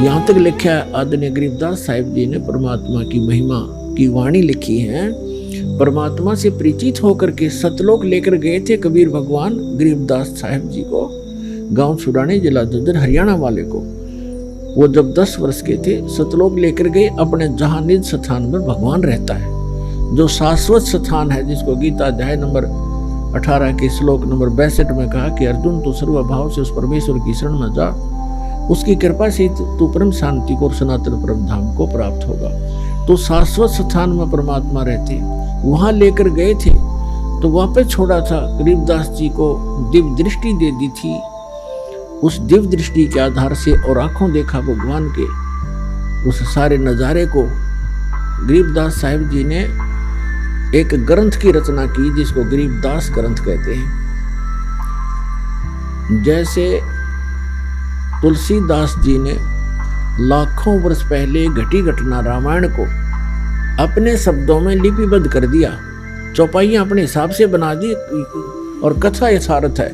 यहाँ तक लिखा है आदरणीय गरीबदास साहिब जी ने परमात्मा की महिमा की वाणी लिखी है। परमात्मा से परिचित होकर के सतलोक लेकर गए थे कबीर भगवान गरीबदास साहिब जी को, गांव छुड़ाने जिला झज्जर हरियाणा वाले को। वो जब 10 वर्ष के थे सतलोक लेकर गए, अपने जहाँ निज स्थान में भगवान रहता है, जो शाश्वत स्थान है, जिसको गीता अध्याय नंबर 18 के श्लोक नंबर 62 में कहा कि अर्जुन तू सर्वभाव से उस परमेश्वर की शरण में जा, उसकी कृपा से तू परम शांति को और सनातन परम धाम को प्राप्त होगा। तो शाश्वत स्थान में परमात्मा रहते, वहां लेकर गए थे तो वहां पे छोड़ा था। गरीबदास जी को दिव्य दृष्टि दे दी थी, उस दिव्य दृष्टि के आधार से और आंखों देखा भगवान के उस सारे नजारे को। गरीबदास साहिब जी ने एक ग्रंथ की रचना की जिसको गरीबदास ग्रंथ कहते हैं। जैसे तुलसीदास जी ने लाखों वर्ष पहले घटी घटना रामायण को अपने शब्दों में लिपिबद्ध कर दिया, चौपाइयां अपने हिसाब से बना दी और कथा यथार्थ है।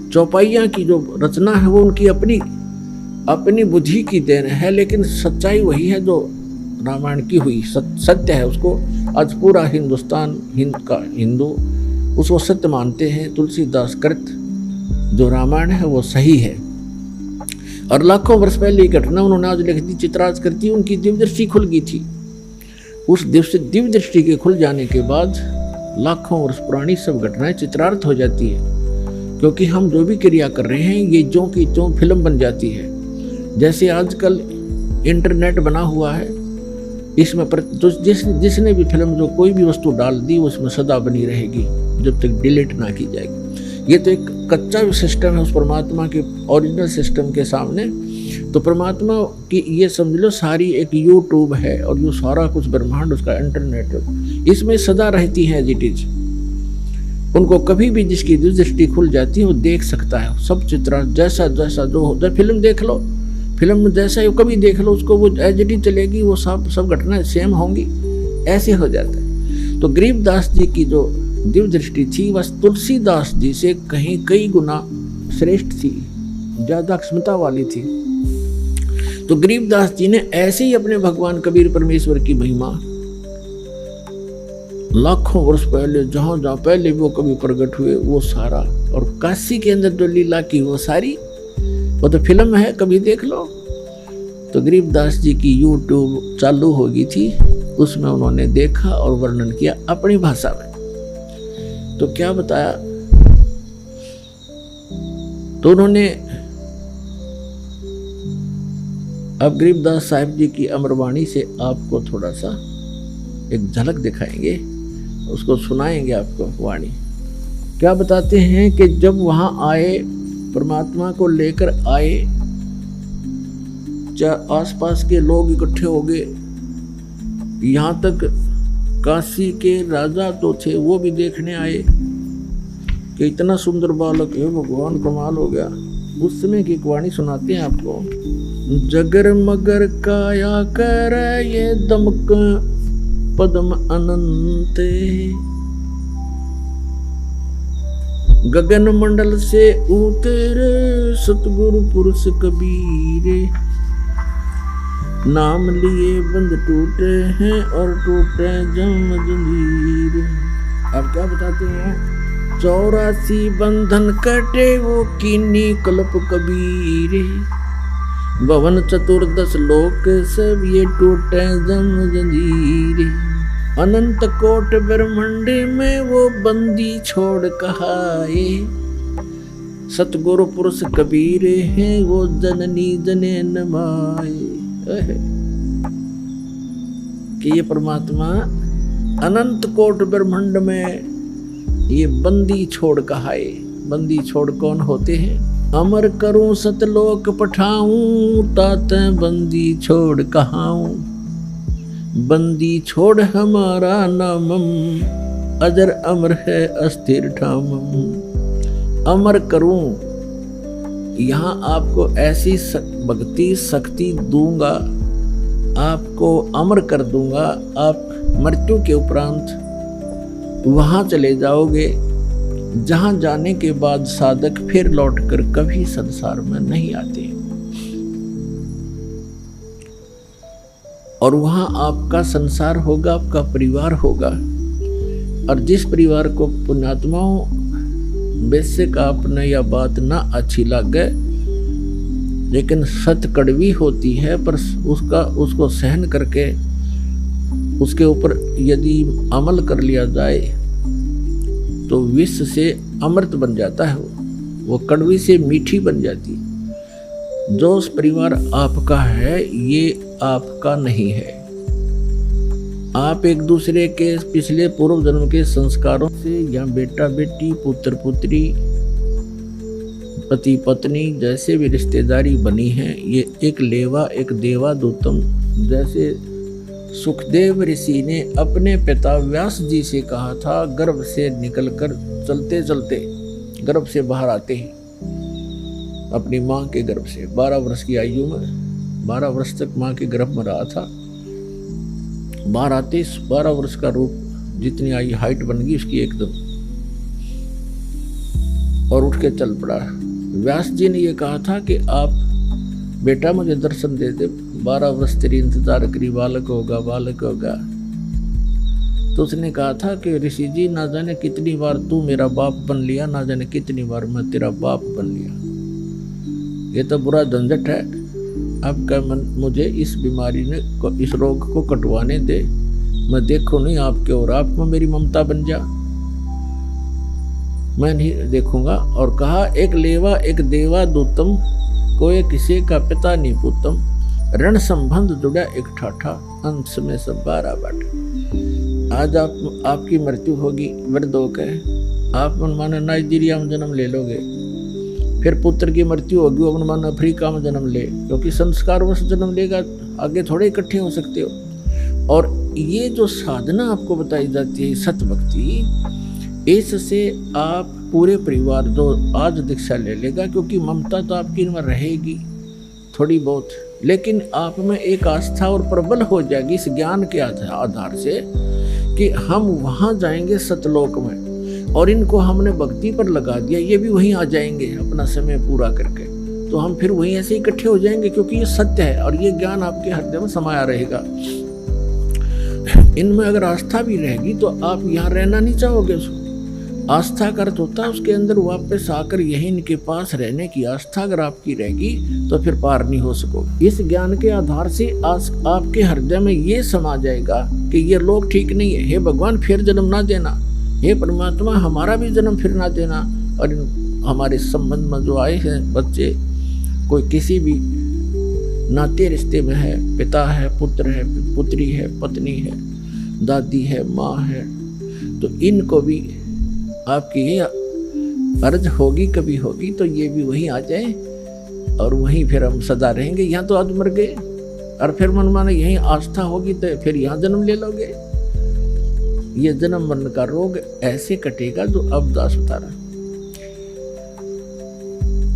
चौपाइयां की जो रचना है वो उनकी अपनी बुद्धि की देन है, लेकिन सच्चाई वही है जो रामायण की हुई सत्य है। उसको आज पूरा हिंदुस्तान हिंदू उसको सत्य मानते हैं। तुलसीदास कृत जो रामायण है वो सही है और लाखों वर्ष पहले ये घटना उन्होंने आज लिख दी, चित्रार्थ करती। उनकी दिव्य दृष्टि खुल गई थी। उस दिव्य दृष्टि के खुल जाने के बाद लाखों वर्ष पुरानी सब घटनाएं चित्रार्थ हो जाती है, क्योंकि हम जो भी क्रिया कर रहे हैं ये ज्यों की त्यों फिल्म बन जाती है। जैसे आजकल इंटरनेट बना हुआ है, इसमें तो जिसने भी फिल्म जो कोई भी वस्तु डाल दी उसमें सदा बनी रहेगी जब तक डिलीट ना की जाएगी। ये तो एक कच्चा सिस्टम है उस परमात्मा के ओरिजिनल सिस्टम के सामने। तो परमात्मा की ये समझ लो सारी एक यूट्यूब है और ये सारा कुछ ब्रह्मांड उसका इंटरनेट इसमें सदा रहती है एज इट इज। उनको कभी भी जिसकी दृष्टि खुल जाती है वो देख सकता है सब चित्र जैसा जैसा जो होता है। फिल्म देख लो, फिल्म में जैसा ही कभी देख लो उसको, वो एज इट इज चलेगी, वो सब घटनाएं सेम होंगी, ऐसे हो जाता है। तो गरीबदास जी की जो दिव्य दृष्टि थी वह तुलसीदास जी से कहीं कई गुना श्रेष्ठ थी, ज्यादा क्षमता वाली थी। तो गरीबदास जी ने ऐसे ही अपने भगवान कबीर परमेश्वर की महिमा लाखों वर्ष पहले जहां जहां पहले वो कभी प्रकट हुए वो सारा, और काशी के अंदर जो लीला की वो सारी, वो तो फिल्म है, कभी देख लो। तो गरीबदास जी की यूट्यूब चालू हो गई थी, उसमें उन्होंने देखा और वर्णन किया अपनी भाषा में। तो क्या बताया, तो उन्होंने अब गरीबदास साहिब जी की अमरवाणी से आपको थोड़ा सा एक झलक दिखाएंगे, उसको सुनाएंगे आपको वाणी। क्या बताते हैं कि जब वहां आए, परमात्मा को लेकर आए, आसपास के लोग इकट्ठे हो गए, यहाँ तक काशी के राजा तो थे वो भी देखने आए कि इतना सुंदर बालक है, भगवान कमाल हो गया। उस समय की वाणी सुनाते हैं आपको। जगर मगर काया कर ये दमक पद्म अनंत, गगन मंडल से उतरे सतगुरु पुरुष कबीरे, नाम लिए बंद टूटे हैं और टूटे जम जंजीर। अब क्या बताते हैं, 84 बंधन कटे वो कीनी कल्प कबीरे, भवन चतुर्दश लोक सब ये टूटे जम जंजीरे, अनंत कोट ब्रह्मंडे में वो बंदी छोड़ कहाए, सतगुरु पुरुष कबीरे हैं वो जननी जने नमाए। कि ये परमात्मा अनंत कोट ब्रह्मांड में ये बंदी छोड़ कहाए। बंदी छोड़ कौन होते हैं, अमर करूं सतलोक पठाऊं, तात बंदी छोड़ कहाऊं, बंदी छोड़ हमारा नामम, अजर अमर है अस्थिर ठामम। अमर करूं, यहाँ आपको ऐसी भक्ति शक्ति दूंगा, आपको अमर कर दूंगा। आप मृत्यु के उपरांत वहां चले जाओगे जहां जाने के बाद साधक फिर लौटकर कभी संसार में नहीं आते। और वहाँ आपका संसार होगा, आपका परिवार होगा। और जिस परिवार को पुण्यात्माओं बेशक आपने यह बात ना अच्छी लगे, लेकिन सत्य कड़वी होती है, पर उसको सहन करके उसके ऊपर यदि अमल कर लिया जाए तो विष से अमृत बन जाता है, वो कड़वी से मीठी बन जाती है। जो उस परिवार आपका है ये आपका नहीं है। आप एक दूसरे के पिछले पूर्व जन्म के संस्कारों से या बेटा बेटी, पुत्र पुत्री, पति पत्नी जैसे भी रिश्तेदारी बनी है, ये एक लेवा एक देवा दूतम। जैसे सुखदेव ऋषि ने अपने पिता व्यास जी से कहा था, गर्भ से निकलकर चलते चलते गर्भ से बाहर आते ही अपनी माँ के गर्भ से 12 वर्ष की आयु में 12 वर्ष तक माँ के गर्भ में रहा था। बाहर आते 12 वर्ष का रूप जितनी आई हाइट बन गई उसकी एकदम, और उठ के चल पड़ा। व्यास जी ने ये कहा था कि आप बेटा मुझे दर्शन दे दे, 12 वर्ष तेरी इंतजार करी, बालक होगा बालक होगा। तो उसने कहा था कि ऋषि जी ना जाने कितनी बार तू मेरा बाप बन लिया, ना जाने कितनी बार मैं तेरा बाप बन लिया। ये तो बुरा झंझट है। अब क्या मुझे इस बीमारी ने इस रोग को कटवाने दे, मैं देखूं नहीं आपके और आप में मेरी ममता बन जा, मैं नहीं देखूंगा। और कहा एक लेवा एक देवा दूतम, कोई किसी का पिता नहीं पुतम, ऋण संबंध जुड़ा एक ठाठा, अंश में सब 12 बाट। आज आपकी मृत्यु होगी वृद्ध होकर, आप मनमाना नाइजीरिया में जन्म ले लोगे, फिर पुत्र की मृत्यु होगी वो मनमाना अफ्रीका में जन्म ले, क्योंकि संस्कारवश जन्म लेगा, आगे थोड़े इकट्ठे हो सकते हो। और ये जो साधना आपको बताई जाती है सत्य भक्ति, इससे आप पूरे परिवार जो आज दीक्षा ले लेगा, क्योंकि ममता तो आपकी में रहेगी थोड़ी बहुत, लेकिन आप में एक आस्था और प्रबल हो जाएगी इस ज्ञान के आधार से कि हम वहाँ जाएंगे सतलोक में, और इनको हमने भक्ति पर लगा दिया, ये भी वहीं आ जाएंगे अपना समय पूरा करके, तो हम फिर वहीं ऐसे इकट्ठे हो जाएंगे, क्योंकि ये सत्य है और ये ज्ञान आपके हृदय में समाया रहेगा। इनमें अगर आस्था भी रहेगी तो आप यहाँ रहना नहीं चाहोगे। उसको आस्था का अर्थ होता है उसके अंदर वापस आकर यही इनके पास रहने की आस्था अगर आपकी रहेगी तो फिर पार नहीं हो सकोगे। इस ज्ञान के आधार से आज आपके हृदय में ये समा जाएगा कि ये लोग ठीक नहीं है, हे भगवान फिर जन्म ना देना, हे परमात्मा हमारा भी जन्म फिर ना देना। और हमारे संबंध में जो आए हैं बच्चे, कोई किसी भी नाते रिश्ते में है, पिता है, पुत्र है, पुत्री है, पत्नी है, दादी है, माँ है, तो इनको भी आपकी ये अर्ज होगी, कभी होगी तो ये भी वहीं आ जाए और वहीं फिर हम सदा रहेंगे। यहाँ तो आज मर गए और फिर मन माने यहीं आस्था होगी तो फिर यहाँ जन्म ले लोगे। ये जन्म मरण का रोग ऐसे कटेगा जो अब दास उतारा।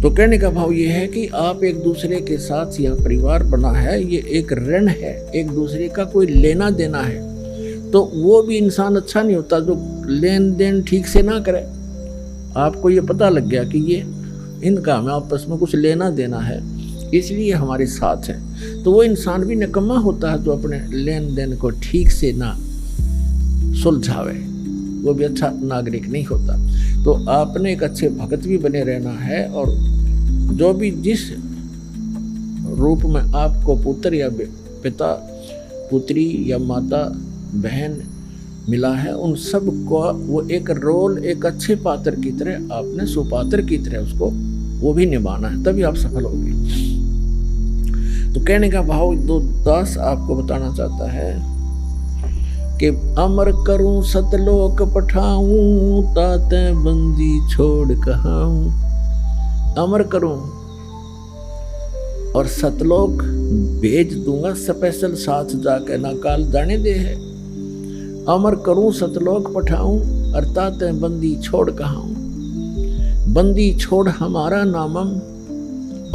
तो कहने का भाव ये है कि आप एक दूसरे के साथ यह परिवार बना है, ये एक ऋण है, एक दूसरे का कोई लेना देना है। तो वो भी इंसान अच्छा नहीं होता जो लेन देन ठीक से ना करे। आपको ये पता लग गया कि ये इनका हमें आपस में कुछ लेना देना है, इसलिए हमारे साथ है, तो वो इंसान भी निकम्मा होता है जो अपने लेन देन को ठीक से ना सुलझावे, वो भी अच्छा नागरिक नहीं होता। तो आपने एक अच्छे भगत भी बने रहना है, और जो भी जिस रूप में आपको पुत्र या पिता, पुत्री या माता, बहन मिला है, उन सब को वो एक रोल, एक अच्छे पात्र की तरह आपने सुपात्र की तरह उसको वो भी निभाना है, तभी आप सफल होंगे। तो कहने का भाव दो दास आपको बताना चाहता है कि अमर करूं सतलोक पठाऊं, ताते बंदी छोड़ कहाऊं। अमर करूं और सतलोक भेज दूंगा, स्पेशल साथ जाके ना काल जाने दे है। अमर करूं सतलोक पठाऊं, अर्थात बंदी छोड़ कहाऊं। बंदी छोड़ हमारा नामम,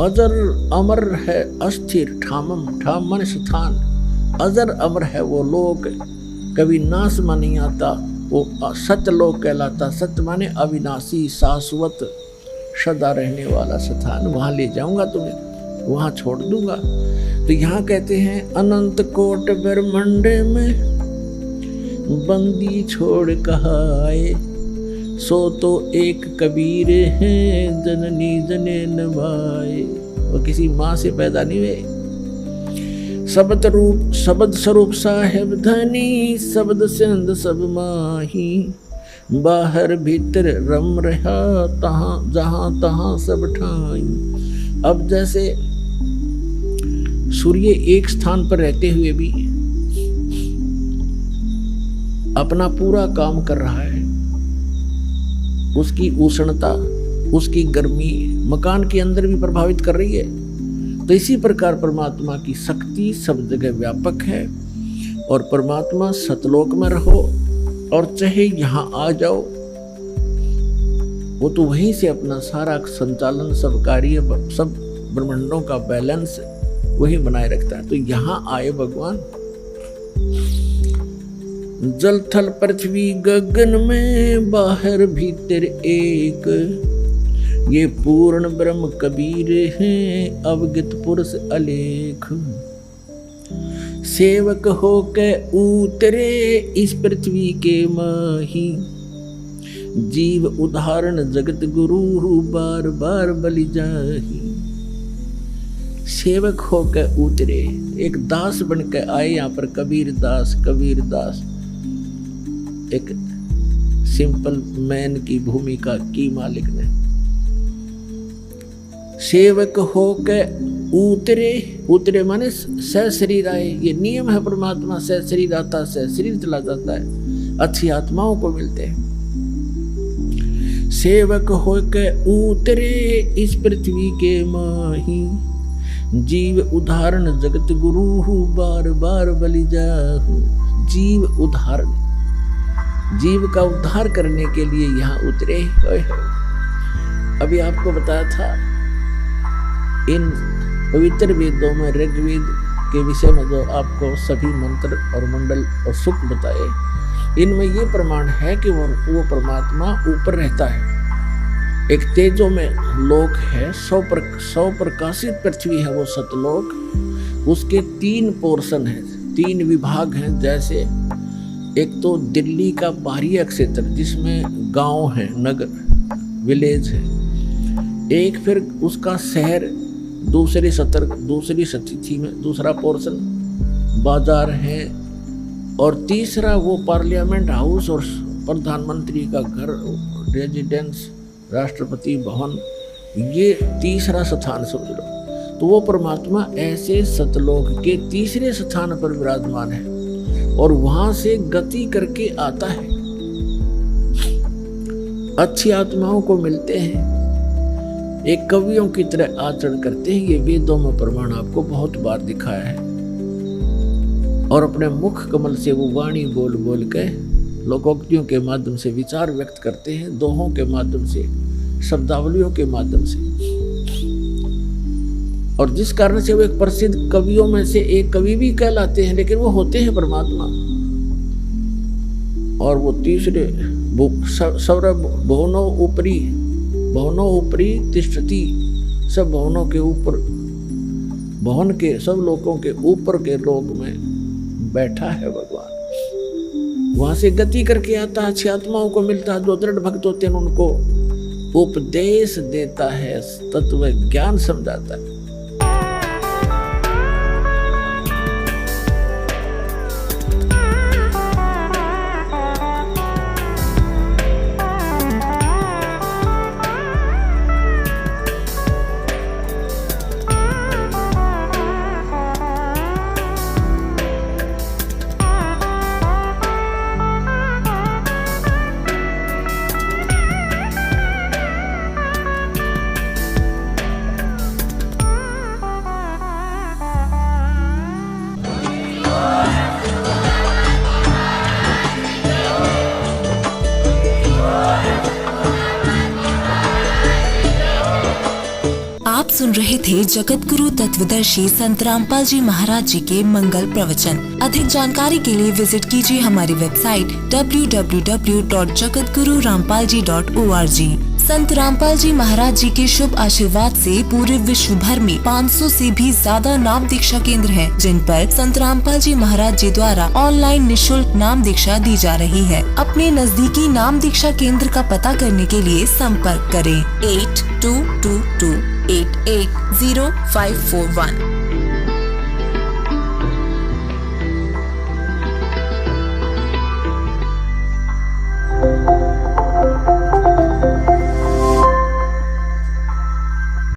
अजर अमर है अस्थिर ठामम। ठाम मन स्थान, अजर अमर है वो लोग, कभी नाश में नहीं आता, वो सतलोक कहलाता। सत्य माने अविनाशी, शाश्वत, सदा रहने वाला स्थान, वहां ले जाऊंगा तुम्हें। वहां छोड़ दूंगा। तो यहाँ कहते हैं अनंत कोट ब्रह्मांड में बंदी छोड़ कहाए, सो तो एक कबीर है जननी जने नभाए। वो किसी माँ से पैदा नहीं हुए। शब्द स्वरूप साहेब धनी, शब्द सिंध सब माही, बाहर भीतर रम रहा तहाँ जहाँ तहाँ सब ठाई। अब जैसे सूर्य एक स्थान पर रहते हुए भी अपना पूरा काम कर रहा है, उसकी उष्णता, उसकी गर्मी मकान के अंदर भी प्रभावित कर रही है। तो इसी प्रकार परमात्मा की शक्ति सब जगह व्यापक है। और परमात्मा सतलोक में रहो और चाहे यहाँ आ जाओ, वो तो वहीं से अपना सारा संचालन, सब कार्य, सब ब्रह्मांडों का बैलेंस वही बनाए रखता है। तो यहाँ आए भगवान। जल थल पृथ्वी गगन में, बाहर भीतर एक, ये पूर्ण ब्रह्म कबीर हैं अवगत पुरुष अलेख। सेवक हो के उतरे इस पृथ्वी के माही, जीव उदाहरण जगत गुरु बार बार बलि जाही। सेवक हो के उतरे, एक दास बन के आए यहाँ पर कबीर दास। कबीर दास एक सिंपल मैन की भूमिका की मालिक ने। सेवक हो के उतरे, उतरे माने सशरीर आए। ये नियम है परमात्मा, सशरीर आता, सशरीर चला जाता है, अच्छी आत्माओं को मिलते हैं। सेवक हो के उतरे इस पृथ्वी के माही, जीव उदाहरण जगत गुरु बार बार बलि जाहु। जीव उदाहरण, जीव का उद्धार करने के लिए यहाँ उतरे। अभी आपको बताया था इन पवित्र वेदों में, ऋग्वेद के विषय में जो आपको सभी मंत्र और मंडल और सुख बताए, इनमें ये प्रमाण है कि वो परमात्मा ऊपर रहता है। एक तेजो में लोक है, 100 प्रकाशित पृथ्वी है वो सतलोक। उसके 3 पोर्शन हैं, 3 विभाग हैं। जैसे एक तो दिल्ली का बाहरी क्षेत्र जिसमें गांव है, नगर, विलेज है। एक फिर उसका शहर दूसरी स्थिति में, दूसरा पोर्शन बाजार है। और तीसरा वो पार्लियामेंट हाउस और प्रधानमंत्री का घर, रेजिडेंस, राष्ट्रपति भवन, ये तीसरा स्थान समझ लो। तो वो परमात्मा ऐसे सतलोक के तीसरे स्थान पर विराजमान है और वहां से गति करके आता है, अच्छी आत्माओं को मिलते हैं, एक कवियों की तरह आचरण करते हैं। ये वेदों में प्रमाण आपको बहुत बार दिखाया है। और अपने मुख कमल से वो वाणी बोल बोल के लोकोक्तियों के माध्यम से विचार व्यक्त करते हैं, दोहों के माध्यम से, शब्दावलियों के माध्यम से। और जिस कारण से वो एक प्रसिद्ध कवियों में से एक कवि भी कहलाते हैं, लेकिन वो होते हैं परमात्मा। और वो तीसरे भवनों ऊपरी तिष्ठति, सब भवनों के ऊपर, भवन के सब लोगों के ऊपर के लोक में बैठा है भगवान। वहां से गति करके आता है, अच्छी आत्माओं को मिलता है। जो दृढ़ भक्त होते हैं उनको उपदेश देता है, तत्व ज्ञान समझाता है। सुन रहे थे जगत गुरु तत्वदर्शी संत रामपाल जी महाराज जी के मंगल प्रवचन। अधिक जानकारी के लिए विजिट कीजिए हमारी वेबसाइट www.jagatgururampalji.org। संत रामपाल जी महाराज जी के शुभ आशीर्वाद से पूरे विश्व भर में 500 से भी ज्यादा नाम दीक्षा केंद्र हैं, जिन पर संत रामपाल जी महाराज जी द्वारा ऑनलाइन निशुल्क नाम दीक्षा दी जा रही है। अपने नजदीकी नाम दीक्षा केंद्र का पता करने के लिए संपर्क करें 8222880541।